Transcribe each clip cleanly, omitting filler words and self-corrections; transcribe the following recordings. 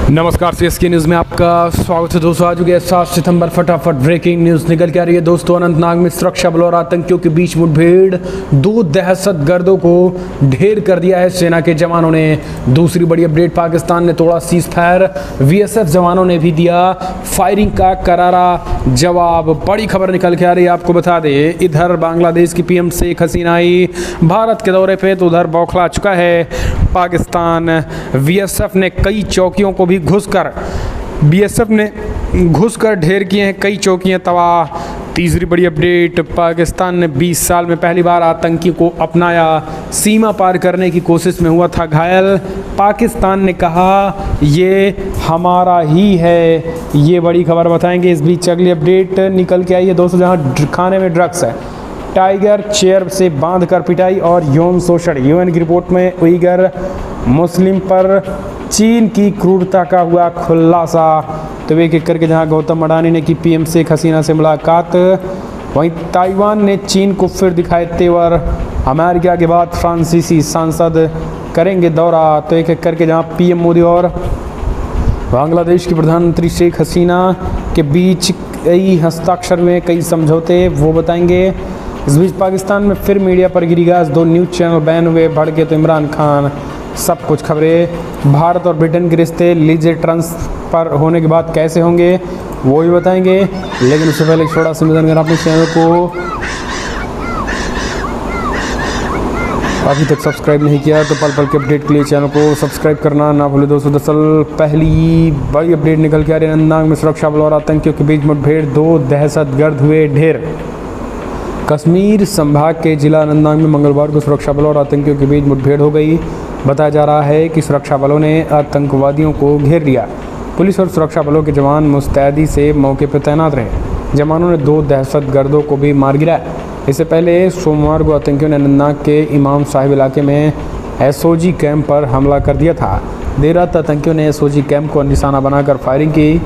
नमस्कार CSK news में आपका स्वागत है दोस्तों। आज हो गया 7 सितंबर। फटाफट ब्रेकिंग न्यूज़ निकल के आ रही है दोस्तों। अनंतनाग में सुरक्षा बलों और आतंकियों के बीच मुठभेड़, 2 दहशतगर्दों को ढेर कर दिया है सेना के जवानों ने। दूसरी बड़ी अपडेट, पाकिस्तान ने तोड़ा सीज फायर, बीएसएफ जवानों ने भी दिया फायरिंग का करारा जवाब। बड़ी खबर निकल के आ रही है, आपको बता दें इधर बांग्लादेश की पीएम शेख हसीना आई भारत के दौरे पे, तो उधर बौखला चुका है पाकिस्तान। बीएसएफ ने कई चौकियों को भी घुसकर ढेर किए हैं कई चौकियां तबाह। तीसरी बड़ी अपडेट, पाकिस्तान ने 20 साल में पहली बार आतंकी को अपनाया, सीमा पार करने की कोशिश में हुआ था घायल। पाकिस्तान ने कहा ये हमारा ही है। ये बड़ी खबर बताएंगे। इस बीच अगली अपडेट निकल के आई है दोस्तों, जहां खाने में ड्रग्स है, टाइगर चेयर से बांधकर पिटाई और यौन शोषण। यूएन की रिपोर्ट में उइगर मुस्लिम पर चीन की क्रूरता का हुआ खुलासा। तो एक एक करके जहां गौतम अडानी ने की पीएम शेख हसीना से मुलाकात, वहीं ताइवान ने चीन को फिर दिखाए तेवर। अमेरिका के बाद फ्रांसीसी सांसद करेंगे दौरा। तो एक एक करके जहां पीएम मोदी और बांग्लादेश की प्रधानमंत्री शेख हसीना के बीच कई हस्ताक्षर हुए, कई समझौते, वो बताएंगे। इस बीच पाकिस्तान में फिर मीडिया पर गिरी गाज, 2 न्यूज़ चैनल बैन हुए, भड़के तो इमरान खान। सब कुछ खबरें भारत और ब्रिटेन के रिश्ते लीजे ट्रांसफर होने के बाद कैसे होंगे वो भी बताएंगे। लेकिन उससे पहले छोटा सा निवेदन, अगर आपने चैनल को अभी तक सब्सक्राइब नहीं किया तो पल पल के अपडेट के लिए चैनल को सब्सक्राइब करना ना भूलें दोस्तों। दरअसल पहली बड़ी अपडेट निकल के आ रही है, अनंतनाग में सुरक्षा बलों और आतंकियों के बीच मुठभेड़, 2 दहशतगर्द हुए ढेर। कश्मीर संभाग के जिला अनंतनाग में मंगलवार को सुरक्षा बलों और आतंकियों के बीच मुठभेड़ हो गई। बताया जा रहा है कि सुरक्षा बलों ने आतंकवादियों को घेर लिया। पुलिस और सुरक्षा बलों के जवान मुस्तैदी से मौके पर तैनात रहे। जवानों ने 2 दहशतगर्दों को भी मार गिराया। इससे पहले सोमवार को आतंकियों ने अनंतनाग के इमाम साहिब इलाके में एसओजी कैंप पर हमला कर दिया था। देर रात आतंकियों ने एसओजी कैंप को निशाना बनाकर फायरिंग की।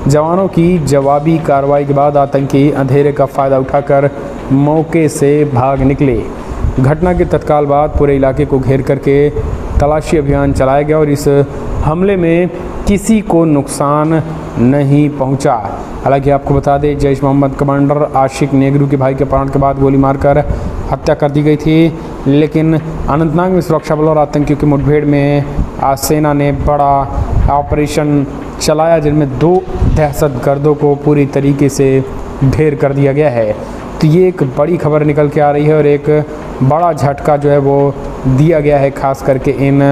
जवानों की जवाबी कार्रवाई के बाद आतंकी अंधेरे का फ़ायदा उठाकर मौके से भाग निकले। घटना के तत्काल बाद पूरे इलाके को घेर करके तलाशी अभियान चलाया गया और इस हमले में किसी को नुकसान नहीं पहुंचा। हालांकि आपको बता दें, जैश मोहम्मद कमांडर आशिक नेगरू के भाई के अपहरण के बाद गोली मारकर हत्या कर दी गई थी। लेकिन अनंतनाग में सुरक्षा बलों और आतंकियों की मुठभेड़ में आज सेना ने बड़ा ऑपरेशन चलाया, जिनमें 2 दहशतगर्दों को पूरी तरीके से ढेर कर दिया गया है। तो ये एक बड़ी खबर निकल के आ रही है और एक बड़ा झटका जो है वो दिया गया है खास करके इन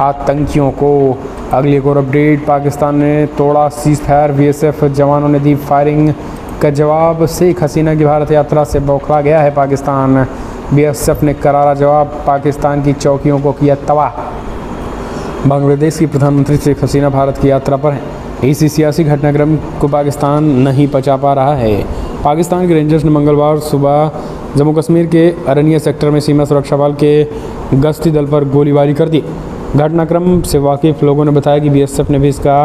आतंकियों को। अगली एक और अपडेट, पाकिस्तान ने तोड़ा सीज फायर, बीएसएफ जवानों ने दी फायरिंग का जवाब। शेख हसीना की भारत यात्रा से बौखला गया है पाकिस्तान। बीएसएफ ने करारा जवाब, पाकिस्तान की चौकियों को किया तबाह। बांग्लादेश की प्रधानमंत्री शेख हसीना भारत की यात्रा पर हैं। इसी सियासी घटनाक्रम को पाकिस्तान नहीं पचा पा रहा है। पाकिस्तान के रेंजर्स ने मंगलवार सुबह जम्मू कश्मीर के अरनिया सेक्टर में सीमा सुरक्षा बल के गश्ती दल पर गोलीबारी कर दी। घटनाक्रम से वाकिफ लोगों ने बताया कि बीएसएफ ने भी इसका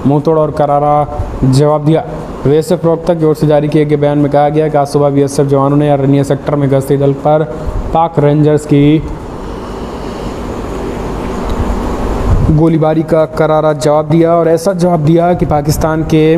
मुंहतोड़ और करारा जवाब दिया। बीएसएफ प्रवक्ता की ओर से जारी किए गए बयान में कहा गया कि आज सुबह बीएसएफ जवानों ने अरनिया सेक्टर में गश्ती दल पर पाक रेंजर्स की गोलीबारी का करारा जवाब दिया और ऐसा जवाब दिया कि पाकिस्तान के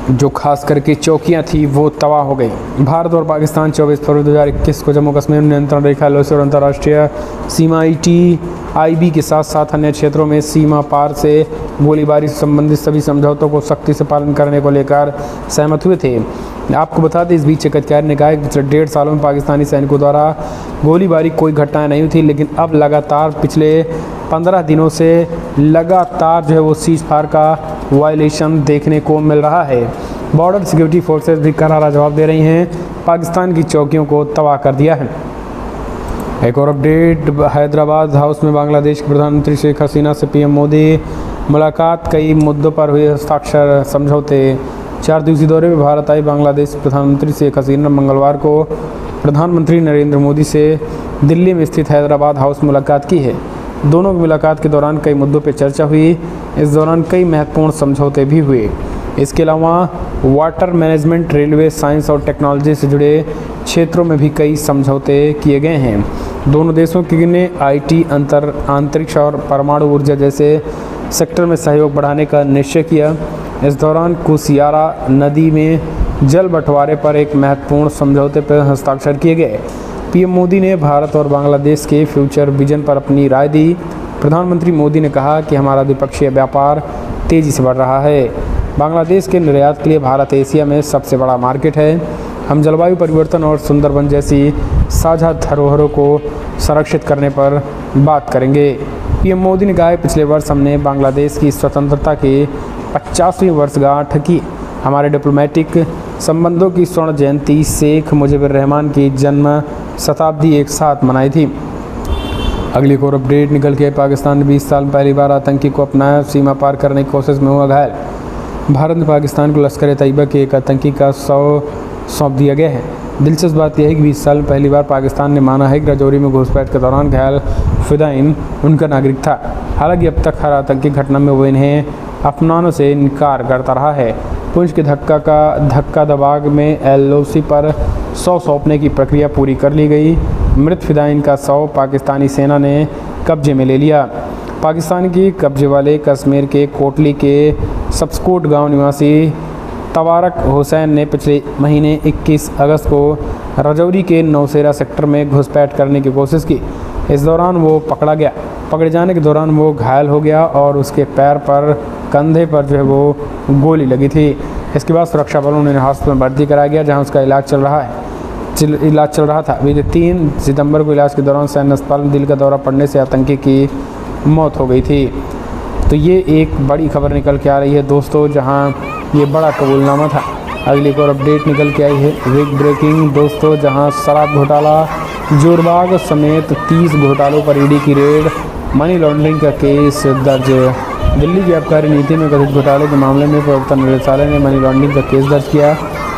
जो खास करके चौकियां थी वो तबाह हो गई। भारत और पाकिस्तान 24 फरवरी 2021 को जम्मू कश्मीर में नियंत्रण रेखा एलओसी और अंतर्राष्ट्रीय सीमा ITIB के साथ साथ अन्य क्षेत्रों में सीमा पार से गोलीबारी से संबंधित सभी समझौतों को सख्ती से पालन करने को लेकर सहमत हुए थे। आपको बता दें, इस बीच एक अधिकारी ने कहा कि पिछले 1.5 सालों में पाकिस्तानी सैनिकों द्वारा गोलीबारी कोई घटनाएं नहीं हुई थी, लेकिन अब लगातार पिछले 15 दिनों से लगातार जो है वो सीज फायर का वायलेशन देखने को मिल रहा है। बॉर्डर सिक्योरिटी फोर्सेस भी करारा जवाब दे रही हैं, पाकिस्तान की चौकियों को तबाह कर दिया है। एक और अपडेट, हैदराबाद हाउस में बांग्लादेश के प्रधानमंत्री शेख हसीना से पीएम मोदी मुलाकात, कई मुद्दों पर हुए हस्ताक्षर समझौते। 4 दिवसीय दौरे में भारत आई बांग्लादेश प्रधानमंत्री शेख हसीना मंगलवार को प्रधानमंत्री नरेंद्र मोदी से दिल्ली में स्थित हैदराबाद हाउस में मुलाकात की है। दोनों की मुलाकात के दौरान कई मुद्दों पर चर्चा हुई। इस दौरान कई महत्वपूर्ण समझौते भी हुए। इसके अलावा वाटर मैनेजमेंट, रेलवे, साइंस और टेक्नोलॉजी से जुड़े क्षेत्रों में भी कई समझौते किए गए हैं। दोनों देशों ने IT, अंतरिक्ष और परमाणु ऊर्जा जैसे सेक्टर में सहयोग बढ़ाने का निश्चय किया। इस दौरान कुशियारा नदी में जल बंटवारे पर एक महत्वपूर्ण समझौते पर हस्ताक्षर किए गए। पीएम मोदी ने भारत और बांग्लादेश के फ्यूचर विजन पर अपनी राय दी। प्रधानमंत्री मोदी ने कहा कि हमारा द्विपक्षीय व्यापार तेज़ी से बढ़ रहा है। बांग्लादेश के निर्यात के लिए भारत एशिया में सबसे बड़ा मार्केट है। हम जलवायु परिवर्तन और सुंदरबन जैसी साझा धरोहरों को संरक्षित करने पर बात करेंगे। पीएम मोदी ने कहा पिछले वर्ष हमने बांग्लादेश की स्वतंत्रता की 50वीं वर्षगांठ की हमारे डिप्लोमेटिक संबंधों की स्वर्ण जयंती शेख मुजीबुर रहमान की जन्म शताब्दी एक साथ मनाई थी। अगली एक और अपडेट निकल के पाकिस्तान ने 20 साल पहली बार आतंकी को अपनाया, सीमा पार करने की कोशिश में हुआ घायल। भारत ने पाकिस्तान को लश्कर तैयबा के एक आतंकी का शव सौंप दिया गया है। दिलचस्प बात यह है कि 20 साल पहली बार पाकिस्तान ने माना है कि राजौरी में घुसपैठ के दौरान घायल फिदाइन उनका नागरिक था। हालांकि अब तक हर आतंकी घटना में वो इन्हें अपनाने से इनकार करता रहा है। पुंछ के धक्का दबाग में एलओसी पर शव सौंपने की प्रक्रिया पूरी कर ली गई। मृत फिदाइन का शव पाकिस्तानी सेना ने कब्जे में ले लिया। पाकिस्तान की कब्जे वाले कश्मीर के कोटली के सबस्कोट गांव निवासी तवारक हुसैन ने पिछले महीने 21 अगस्त को राजौरी के नौशेरा सेक्टर में घुसपैठ करने की कोशिश की। इस दौरान वो पकड़ा गया। पकड़े जाने के दौरान वो घायल हो गया और उसके पैर पर कंधे पर जो है वो गोली लगी थी। इसके बाद सुरक्षा बलों ने अस्पताल में भर्ती कराया गया, जहां उसका इलाज चल रहा था। बीते 3 सितंबर को इलाज के दौरान सैन्य अस्पताल में दिल का दौरा पड़ने से आतंकी की मौत हो गई थी। तो ये एक बड़ी खबर निकल के आ रही है दोस्तों, जहां ये बड़ा कबूलनामा था। अगली एक और अपडेट निकल के आई है बिग ब्रेकिंग दोस्तों, जहां शराब घोटाला, जोरबाग समेत 30 घोटालों पर ईडी की रेड, मनी लॉन्ड्रिंग का केस दर्ज। दिल्ली की आबकारी नीति में कथित घोटाले के मामले में प्रवर्तन निदेशालय ने मनी लॉन्ड्रिंग का केस दर्ज किया।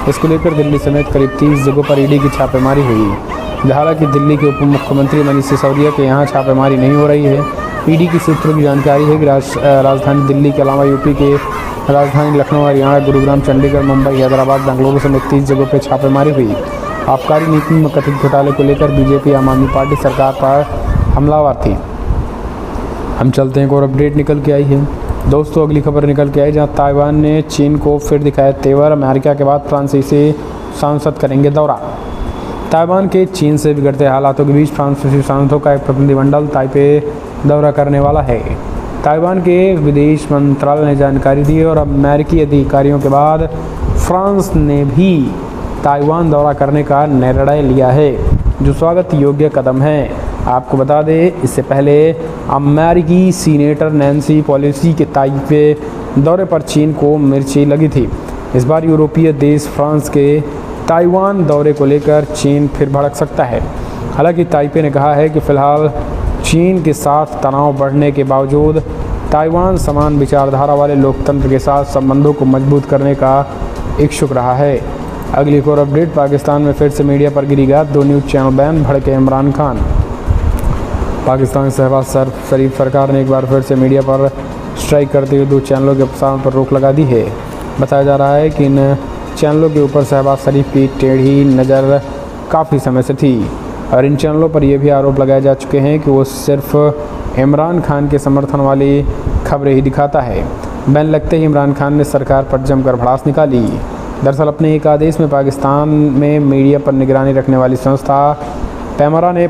इसको लेकर दिल्ली समेत करीब 30 जगहों पर ईडी की छापेमारी हुई। हालांकि दिल्ली के उप मुख्यमंत्री मनीष सिसोदिया के यहाँ छापेमारी नहीं हो रही है। ईडी की सूत्रों की जानकारी है कि राजधानी दिल्ली के अलावा यूपी के राजधानी लखनऊ, हरियाणा, गुरुग्राम, चंडीगढ़, मुंबई, हैदराबाद, बेंगलुरु समेत 30 जगहों पर छापेमारी हुई। आबकारी नीति में कथित घोटाले को लेकर बीजेपी आम आदमी पार्टी सरकार पर हमलावर थी। हम चलते हैं एक और अपडेट निकल के आई है दोस्तों। अगली खबर निकल के आई जहां ताइवान ने चीन को फिर दिखाया तेवर। अमेरिका के बाद फ्रांसीसी सांसद करेंगे दौरा। ताइवान के चीन से बिगड़ते हालातों के बीच फ्रांसीसी सांसदों का एक प्रतिनिधिमंडल ताइपे दौरा करने वाला है। ताइवान के विदेश मंत्रालय ने जानकारी दी और अमेरिकी अधिकारियों के बाद फ्रांस ने भी ताइवान दौरा करने का निर्णय लिया है, जो स्वागत योग्य कदम है। आपको बता दें, इससे पहले अमेरिकी सीनेटर नैन्सी पेलोसी के ताइपे दौरे पर चीन को मिर्ची लगी थी। इस बार यूरोपीय देश फ्रांस के ताइवान दौरे को लेकर चीन फिर भड़क सकता है। हालांकि ताइपे ने कहा है कि फिलहाल चीन के साथ तनाव बढ़ने के बावजूद ताइवान समान विचारधारा वाले लोकतंत्र के साथ संबंधों को मजबूत करने का इच्छुक रहा है। अगली एक और अपडेट, पाकिस्तान में फिर से मीडिया पर गिरी गाज, 2 न्यूज़ चैनल बैन, भड़के इमरान खान। पाकिस्तान शहबाज शरीफ सरकार ने एक बार फिर से मीडिया पर स्ट्राइक करते हुए 2 चैनलों के प्रसारण पर रोक लगा दी है। बताया जा रहा है कि इन चैनलों के ऊपर शहबाज शरीफ की टेढ़ी नज़र काफ़ी समय से थी और इन चैनलों पर यह भी आरोप लगाए जा चुके हैं कि वो सिर्फ इमरान खान के समर्थन वाली खबरें ही दिखाता है। बैन लगते ही इमरान खान ने सरकार पर जमकर भड़ास निकाली। दरअसल अपने एक आदेश में पाकिस्तान में मीडिया पर निगरानी रखने वाली संस्था पैमरा ने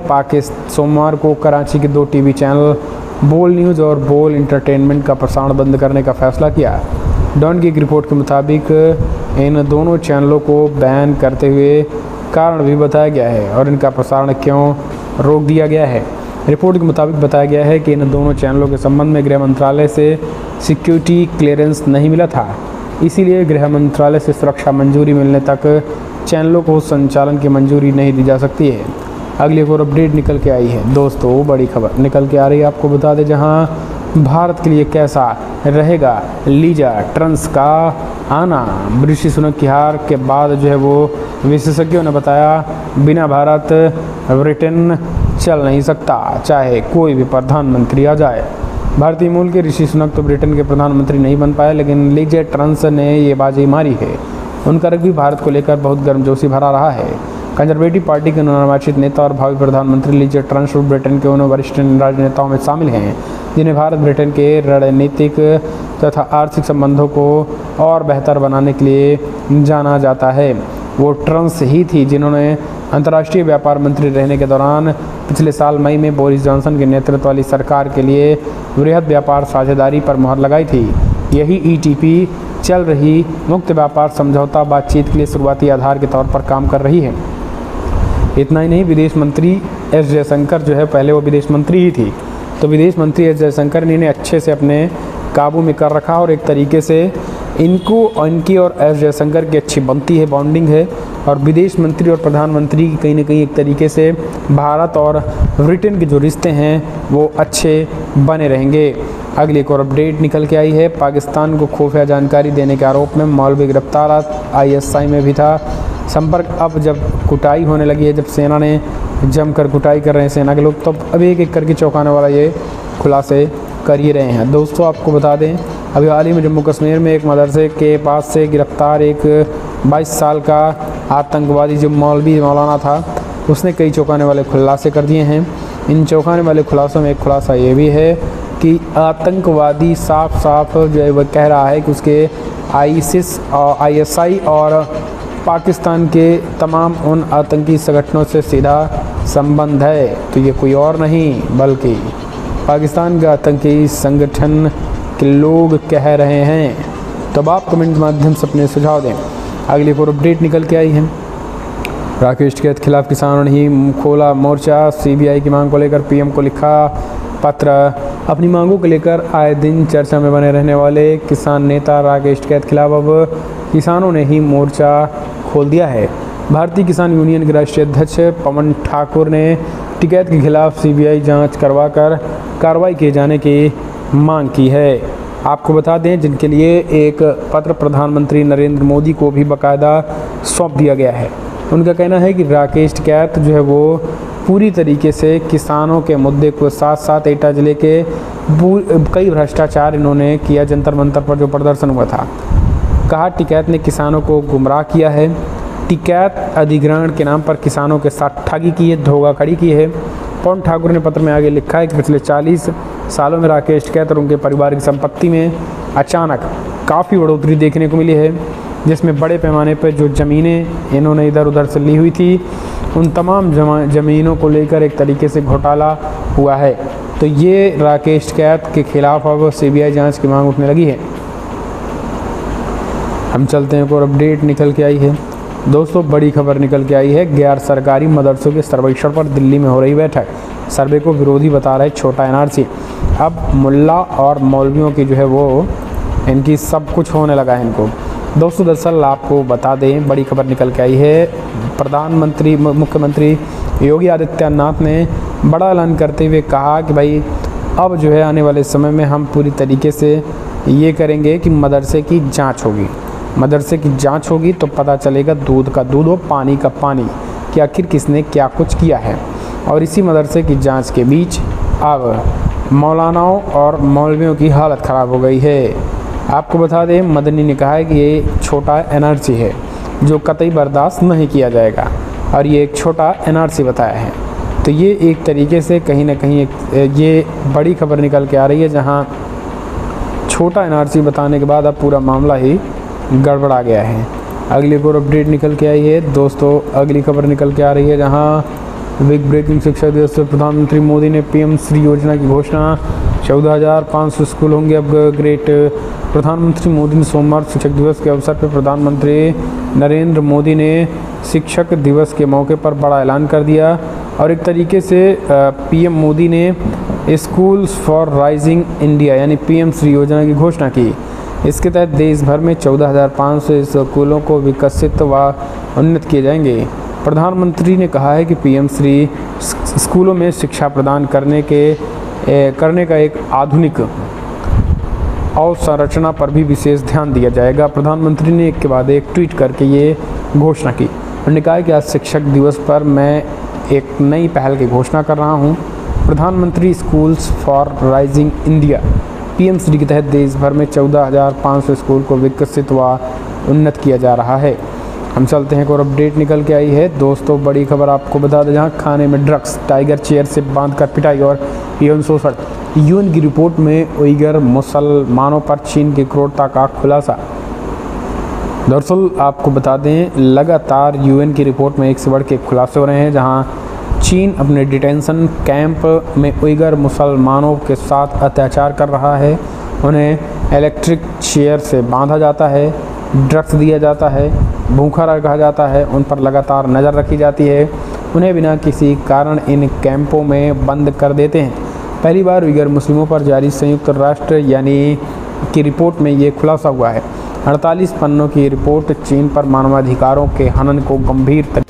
सोमवार को कराची के 2 टीवी चैनल बोल न्यूज़ और बोल इंटरटेनमेंट का प्रसारण बंद करने का फैसला किया। डॉन की एक रिपोर्ट के मुताबिक इन दोनों चैनलों को बैन करते हुए कारण भी बताया गया है और इनका प्रसारण क्यों रोक दिया गया है। रिपोर्ट के मुताबिक बताया गया है कि इन दोनों चैनलों के संबंध में गृह मंत्रालय से सिक्योरिटी क्लियरेंस नहीं मिला था, इसीलिए गृह मंत्रालय से सुरक्षा मंजूरी मिलने तक चैनलों को संचालन की मंजूरी नहीं दी जा सकती है। अगली एक और अपडेट निकल के आई है दोस्तों, बड़ी खबर निकल के आ रही है। आपको बता दें, जहां भारत के लिए कैसा रहेगा लीजा ट्रंस का आना। ऋषि सुनक की हार के बाद जो है वो विशेषज्ञों ने बताया, बिना भारत ब्रिटेन चल नहीं सकता, चाहे कोई भी प्रधानमंत्री आ जाए। भारतीय मूल के ऋषि सुनक तो ब्रिटेन के प्रधानमंत्री नहीं बन पाए, लेकिन लीजा ट्रंस ने ये बाजी मारी है। उनका रवैया भारत को लेकर बहुत गर्मजोशी भरा रहा है। कंजर्वेटिव पार्टी के नवनिर्वाचित नेता और भावी प्रधानमंत्री लिज ट्रस ब्रिटेन के उन वरिष्ठ राजनेताओं में शामिल हैं जिन्हें भारत ब्रिटेन के रणनीतिक तथा आर्थिक संबंधों को और बेहतर बनाने के लिए जाना जाता है। वो ट्रस ही थी जिन्होंने अंतर्राष्ट्रीय व्यापार मंत्री रहने के दौरान पिछले साल मई में बोरिस जॉनसन के नेतृत्व वाली सरकार के लिए वृहद व्यापार साझेदारी पर मुहर लगाई थी। यही ETP चल रही मुक्त व्यापार समझौता बातचीत के लिए शुरुआती आधार के तौर पर काम कर रही है। इतना ही नहीं, विदेश मंत्री एस जयशंकर जो है, पहले वो विदेश मंत्री ही थी, तो विदेश मंत्री एस जयशंकर ने इन्हें अच्छे से अपने काबू में कर रखा और एक तरीके से इनकी और एस जयशंकर की अच्छी बनती है, बॉन्डिंग है। और विदेश मंत्री और प्रधानमंत्री की कहीं ना कहीं एक तरीके से भारत और ब्रिटेन के जो रिश्ते हैं वो अच्छे बने रहेंगे। अगली एक और अपडेट निकल के आई है। पाकिस्तान को खुफिया जानकारी देने के आरोप में मौलवी गिरफ्तार, ISI में भी था संपर्क। अब जब कुटाई होने लगी है, जब सेना ने जमकर कुटाई कर रहे हैं सेना के लोग, तो अब एक एक करके चौंकाने वाला ये खुलासे कर ही रहे हैं। दोस्तों आपको बता दें, अभी हाल ही में जम्मू कश्मीर में एक मदरसे के पास से गिरफ्तार एक 22 साल का आतंकवादी जो मौलाना था, उसने कई चौंकाने वाले खुलासे कर दिए हैं। इन चौंकाने वाले खुलासों में एक खुलासा ये भी है कि आतंकवादी साफ साफ जो है वह कह रहा है कि उसके ISI और पाकिस्तान के तमाम उन आतंकी संगठनों से सीधा संबंध है। तो ये कोई और नहीं बल्कि पाकिस्तान के आतंकी संगठन के लोग कह रहे हैं। तब आप कमेंट के माध्यम से अपने सुझाव दें। अगली एक और अपडेट निकल के आई है। राकेश टिकैत के खिलाफ किसानों ने ही खोला मोर्चा। CBI की मांग को लेकर PM को लिखा पत्र। अपनी मांगों को लेकर आए दिन चर्चा में बने रहने वाले किसान नेता राकेश टिकैत के खिलाफ अब किसानों ने ही मोर्चा खोल दिया है। भारतीय किसान यूनियन के राष्ट्रीय अध्यक्ष पवन ठाकुर ने टिकैत के खिलाफ CBI जांच करवाकर कार्रवाई किए जाने की मांग की है। आपको बता दें, जिनके लिए एक पत्र प्रधानमंत्री नरेंद्र मोदी को भी बाकायदा सौंप दिया गया है। उनका कहना है कि राकेश टिकैत जो है वो पूरी तरीके से किसानों के मुद्दे को साथ साथ एटा जिले के कई भ्रष्टाचार इन्होंने किया। जंतर मंतर पर जो प्रदर्शन हुआ था, कहा टिकैत ने किसानों को गुमराह किया है। टिकैत अधिग्रहण के नाम पर किसानों के साथ ठगी की है, धोखाधड़ी की है। पवन ठाकुर ने पत्र में आगे लिखा है कि पिछले 40 सालों में राकेश टिकैत और उनके परिवार की संपत्ति में अचानक काफ़ी बढ़ोतरी देखने को मिली है, जिसमें बड़े पैमाने पर जो ज़मीनें इन्होंने इधर उधर से ली हुई थी, उन तमाम ज़मीनों को लेकर एक तरीके से घोटाला हुआ है। तो ये राकेश टिकैत के खिलाफ अब CBI जांच की मांग उठने लगी है। हम चलते हैं, एक और अपडेट निकल के आई है। दोस्तों बड़ी खबर निकल के आई है। गैर सरकारी मदरसों के सर्वेक्षण पर दिल्ली में हो रही बैठक। सर्वे को विरोधी बता रहे छोटा NRC। अब मुल्ला और मौलवियों की जो है वो इनकी सब कुछ होने लगा है इनको। दोस्तों दरअसल आपको बता दें, बड़ी खबर निकल के आई है। मुख्यमंत्री योगी आदित्यनाथ ने बड़ा ऐलान करते हुए कहा कि भाई अब जो है आने वाले समय में हम पूरी तरीके से ये करेंगे कि मदरसे की जांच होगी। मदरसे की जांच होगी तो पता चलेगा दूध का दूध और पानी का पानी कि आखिर किसने क्या कुछ किया है। और इसी मदरसे की जांच के बीच अब मौलानाओं और मौलवियों की हालत ख़राब हो गई है। आपको बता दें, मदनी ने कहा है कि ये छोटा NRC है जो कतई बर्दाश्त नहीं किया जाएगा, और ये एक छोटा NRC बताया है। तो ये एक तरीके से कहीं ना कहीं ये बड़ी खबर निकल के आ रही है, जहां छोटा NRC बताने के बाद अब पूरा मामला ही गड़बड़ा गया है। अगली एक और अपडेट निकल के आई है। दोस्तों अगली खबर निकल के आ रही है, जहां बिग ब्रेकिंग शिक्षा दिवस पर प्रधानमंत्री मोदी ने PM श्री योजना की घोषणा। 14,500 स्कूल होंगे अपग्रेड। प्रधानमंत्री मोदी ने सोमवार शिक्षक दिवस के अवसर पर प्रधानमंत्री नरेंद्र मोदी ने शिक्षक दिवस के मौके पर बड़ा ऐलान कर दिया, और एक तरीके से PM मोदी ने स्कूल्स फॉर राइजिंग इंडिया यानी PM श्री योजना की घोषणा की। इसके तहत देश भर में 14,500 स्कूलों को विकसित व उन्नत किए जाएंगे। प्रधानमंत्री ने कहा है कि PM श्री स्कूलों में शिक्षा प्रदान करने का एक आधुनिक अवसंरचना पर भी विशेष ध्यान दिया जाएगा। प्रधानमंत्री ने एक के बाद एक ट्वीट करके ये घोषणा की। उन्होंने कहा कि आज शिक्षक दिवस पर मैं एक नई पहल की घोषणा कर रहा हूँ। प्रधानमंत्री schools for rising India PM Shri के तहत देश भर में 14,500 स्कूल को विकसित व उन्नत किया जा रहा है। हम चलते हैं, एक और अपडेट निकल के आई है दोस्तों। बड़ी खबर आपको बता दें, जहाँ खाने में ड्रग्स, टाइगर चेयर से बांधकर पिटाई और यौन शोषण। यूएन की रिपोर्ट में उइगर मुसलमानों पर चीन की क्रूरता का खुलासा। दरअसल आपको बता दें, लगातार यूएन की रिपोर्ट में एक से बढ़ के खुलासे हो रहे हैं, जहाँ चीन अपने डिटेंशन कैंप में उइगर मुसलमानों के साथ अत्याचार कर रहा है। उन्हें इलेक्ट्रिक चेयर से बांधा जाता है, ड्रग्स दिया जाता है, भूखा रखा जाता है, उन पर लगातार नज़र रखी जाती है, उन्हें बिना किसी कारण इन कैंपों में बंद कर देते हैं। पहली बार उइगर मुस्लिमों पर जारी संयुक्त राष्ट्र यानी की रिपोर्ट में ये खुलासा हुआ है। 48 पन्नों की रिपोर्ट चीन पर मानवाधिकारों के हनन को गंभीर